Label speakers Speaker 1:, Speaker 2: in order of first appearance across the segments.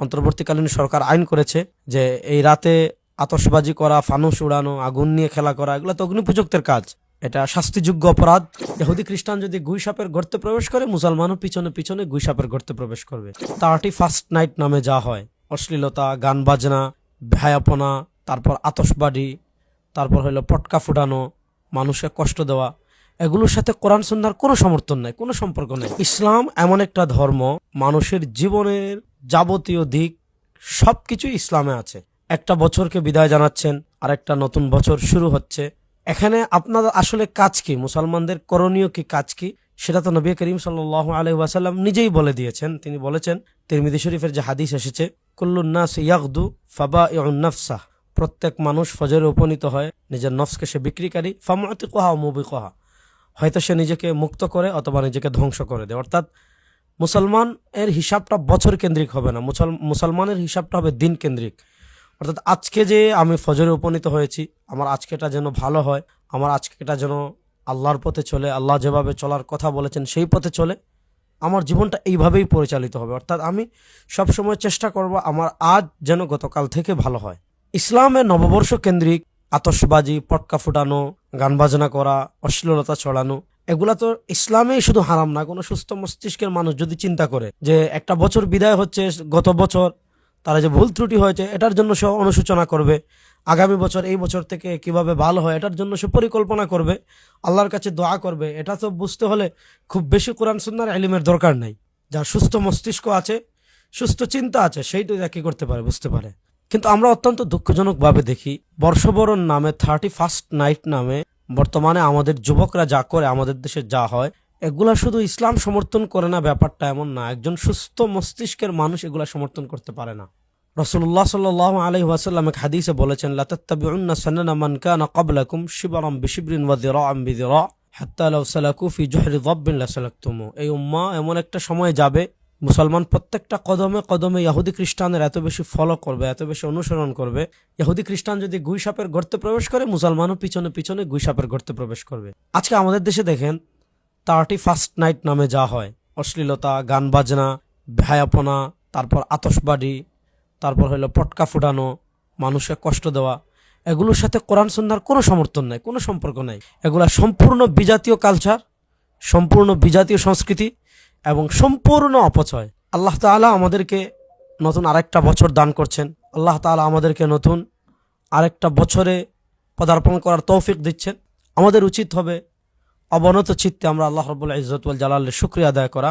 Speaker 1: অন্তর্বর্তীকালীন সরকার আইন করেছে যে এই রাতে আতশবাজি করা, ফানুস উড়ানো, আগুন নিয়ে খেলা করা, এগুলো তো অগ্নিপূজকদের কাজ। এটা শাস্তিযোগ্য অপরাধ। ইহুদি খ্রিস্টান যদি গুইসাপের গর্তে প্রবেশ করে, মুসলমানও পিছনে পিছনে গুইসাপের গর্তে প্রবেশ করবে। 31st নাইট নামে যা হয়, অশ্লীলতা, গান বাজনা, ভায়াপনা, তারপর আতশবাজি, তারপর হলো পটকা ফুটানো, মানুষকে কষ্ট দেওয়া, এগুলোর সাথে কোরআন সুন্নাহর কোনো সমর্থন নাই, কোনো সম্পর্ক নেই। ইসলাম এমন একটা ধর্ম, মানুষের জীবনের যাবতীয় দিক সবকিছু ইসলামে আছে। একটা বছরকে বিদায় জানাচ্ছেন, আর একটা নতুন বছর শুরু হচ্ছে। এখানে আপনার আসলে কাজ কি, মুসলমানদের করণীয় কি, কাজ কি, সেটা তো নবী করিম সাল্লাল্লাহু আলাইহি ওয়াসাল্লাম নিজেই বলে দিয়েছেন। তিনি বলেছেন, তিরমিজি শরীফের যে হাদিস এসেছে, কুল্লুন নাস ইয়াগদু ফাবাইউন নাফসাহ, প্রত্যেক মানুষ ফজরে উপনীত হয়, নিজের নফসকে সে বিক্রিকারী, ফামুতিকুহা ওয়া মুবিকুহা, হয়তো সে নিজেকে মুক্ত করে অথবা নিজেকে ধ্বংস করে দেয়। অর্থাৎ মুসলমান এর হিসাবটা বছর কেন্দ্রিক হবে না, মুসলমানের হিসাবটা হবে দিন কেন্দ্রিক। অর্থাৎ আজকে যে আমি ফজরে উপনীত হয়েছি, আমার আজকেটা যেন ভালো হয়, আমার আজকেটা যেন আল্লাহর পথে চলে, আল্লাহ যেভাবে চলার কথা বলেছেন সেই পথে চলে, আমার জীবনটা এইভাবেই পরিচালিত হবে। অর্থাৎ আমি সবসময় চেষ্টা করব আমার আজ যেন গতকাল থেকে ভালো হয়। ইসলামের নববর্ষ কেন্দ্রিক আতশবাজি, পটকা ফুটানো, গান বাজনা করা, অশ্লীলতা ছড়ানো, এগুলা তো ইসলামেই শুধু হারাম না। কোনো সুস্থ মস্তিষ্কের মানুষ যদি চিন্তা করে যে একটা বছর বিদায় হচ্ছে, গত বছর তারা যে ভুল ত্রুটি হয়েছে এটার জন্য সে অনুশোচনা করবে, আগামী বছর এই বছর থেকে কিভাবে ভালো হয় এটার জন্য সে পরিকল্পনা করবে, আল্লাহর কাছে দোয়া করবে, এটা তো বুঝতে হলে খুব বেশি কোরআন সুন্নাহর ইলমের দরকার নাই। যার সুস্থ মস্তিষ্ক আছে, সুস্থ চিন্তা আছে, সেইটাই কি করতে পারে, বুঝতে পারে। কিন্তু আমরা অত্যন্ত দুঃখজনকভাবে দেখি, বর্ষবরণ নামে, 31st নাইট নামে বর্তমানে আমাদের যুবকরা যা করে, আমাদের দেশে যা হয়, এগুলা শুধু ইসলাম সমর্থন করে না, ব্যাপারটা এমন না। একজন সুস্থ মস্তিষ্কের মানুষ এগুলা সমর্থন করতে পারে না। রাসূলুল্লাহ সাল্লাল্লাহু আলাইহি ওয়াসাল্লাম এক হাদিসে বলেছেন, লা তাত্তাবিউন্না সানানা মান কানা ক্বাবলাকুম শিবরান বিশিবরিন ওয়া যিরাআন বিযিরা হাত্তা লাউ সালাকু ফি জুহরি যাব্বিন লাসালাকতুমু। এই উম্মাহ এমন একটা সময় যাবে, মুসলমান প্রত্যেকটা কদমে কদমে ইহুদি খ্রিস্টানের এত বেশি ফলো করবে, এত বেশি অনুসরণ করবে। ইহুদি খ্রিস্টান যদি গুইসাপের গর্তে প্রবেশ করে, মুসলমানও পিছনে পিছনে গুইসাপের গর্তে প্রবেশ করবে। আজকে আমাদের দেশে দেখেন 31st নাইট নামে যা হয়, অশ্লীলতা, গান বাজনা, ভায়াপনা, তারপর আতশবাজি, তারপর হলো পটকা ফুটানো, মানুষকে কষ্ট দেওয়া, এগুলোর সাথে কোরআন সুন্নাহর কোনো সমর্থন নাই, কোনো সম্পর্ক নাই। এগুলা সম্পূর্ণ বিজাতীয় কালচার, সম্পূর্ণ বিজাতীয় সংস্কৃতি এবং সম্পূর্ণ অপচয়। আল্লাহ তাআলা আমাদেরকে নতুন আরেকটা বছর দান করছেন। আল্লাহ তাআলা আমাদেরকে নতুন আরেকটা বছরে পদার্পণ করার তৌফিক দিচ্ছেন। আমাদের উচিত হবে অবনত চিত্তে আমরা আল্লাহ রাব্বুল ইজ্জত ওয়াল জালালের শুকরিয়া আদায় করা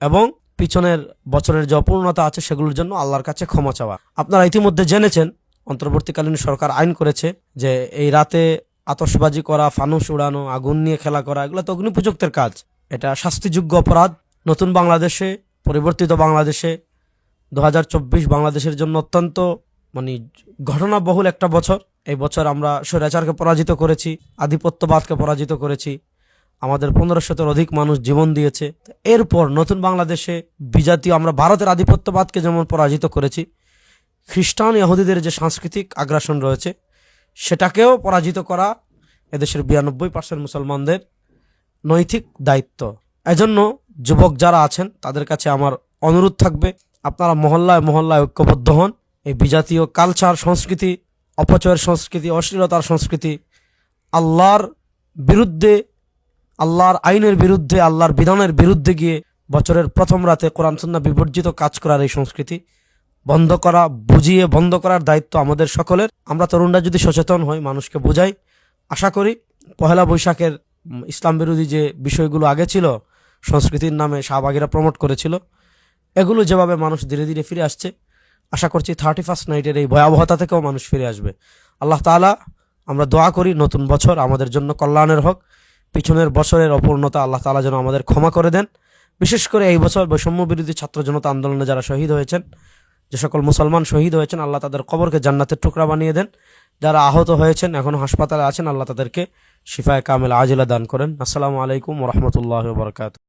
Speaker 1: এবং পিছনের বছরের যে অপূর্ণতা আছে সেগুলোর জন্য আল্লাহর কাছে ক্ষমা চাওয়া। আপনারা ইতিমধ্যে জেনেছেন, অন্তর্বর্তীকালীন সরকার আইন করেছে যে এই রাতে আতশবাজি করা, ফানুস উড়ানো, আগুন নিয়ে খেলা করা, এগুলো তো অগ্নিপূজকদের কাজ। এটা শাস্তিযোগ্য অপরাধ। নতুন বাংলাদেশে, পরিবর্তিত বাংলাদেশে 2024 বাংলাদেশের জন্য অত্যন্ত ঘটনাবহুল একটা বছর। এই বছর আমরা স্বৈরাচারকে পরাজিত করেছি, আধিপত্যবাদকে পরাজিত করেছি, আমাদের 1500-এর অধিক মানুষ জীবন দিয়েছে। এরপর নতুন বাংলাদেশে বিজাতীয়, আমরা ভারতের আধিপত্যবাদকে যেমন পরাজিত করেছি, খ্রিস্টান ইহুদিদের যে সাংস্কৃতিক আগ্রাসন রয়েছে সেটাকেও পরাজিত করা এদেশের 92% মুসলমানদের নৈতিক দায়িত্ব। এজন্য যুবক যারা আছেন তাদের কাছে আমার অনুরোধ থাকবে, আপনারা মহল্লায় মহল্লায় ঐক্যবদ্ধ হন। এই বিজাতীয় কালচার, সংস্কৃতি, অপচয়ের সংস্কৃতি, অশ্লীলতার সংস্কৃতি, আল্লাহর বিরুদ্ধে, আল্লাহর আইনের বিরুদ্ধে, আল্লাহর বিধানের বিরুদ্ধে গিয়ে বছরের প্রথম রাতে কোরআন সুন্নাহ বিবর্জিত কাজ করার এই সংস্কৃতি বন্ধ করা, বুঝিয়ে বন্ধ করার দায়িত্ব আমাদের সকলের। আমরা তরুণরা যদি সচেতন হই, মানুষকে বোঝাই, আশা করি পহেলা বৈশাখের ইসলাম বিরোধী যে বিষয়গুলো আগে ছিল, সংস্কৃতির নামে শাহবাগীরা প্রমোট করেছিল, এগুলো যেভাবে মানুষ ধীরে ধীরে ফিরে আসছে, আশা করছি 31st নাইটের এই ভয়াবহতা থেকেও মানুষ ফিরে আসবে। আল্লাহ তাআলা, আমরা দোয়া করি নতুন বছর আমাদের জন্য কল্যাণের হোক, পিছনের বছরের অপূর্ণতা আল্লাহ তাআলা যেন আমাদের ক্ষমা করে দেন। বিশেষ করে এই বছর বৈষম্য বিরোধী ছাত্র জনতা আন্দোলনে যারা শহীদ হয়েছেন, যে সকল মুসলমান শহীদ হয়েছেন, আল্লাহ তাদের কবরকে জান্নাতের টুকরা বানিয়ে দেন। যারা আহত হয়েছেন, এখনো হাসপাতালে আছেন, আল্লাহ তাদেরকে শিফায়ে কামিল আজিলা দান করেন। আসসালামু আলাইকুম ওয়া রাহমাতুল্লাহি ওয়া বারাকাতুহু।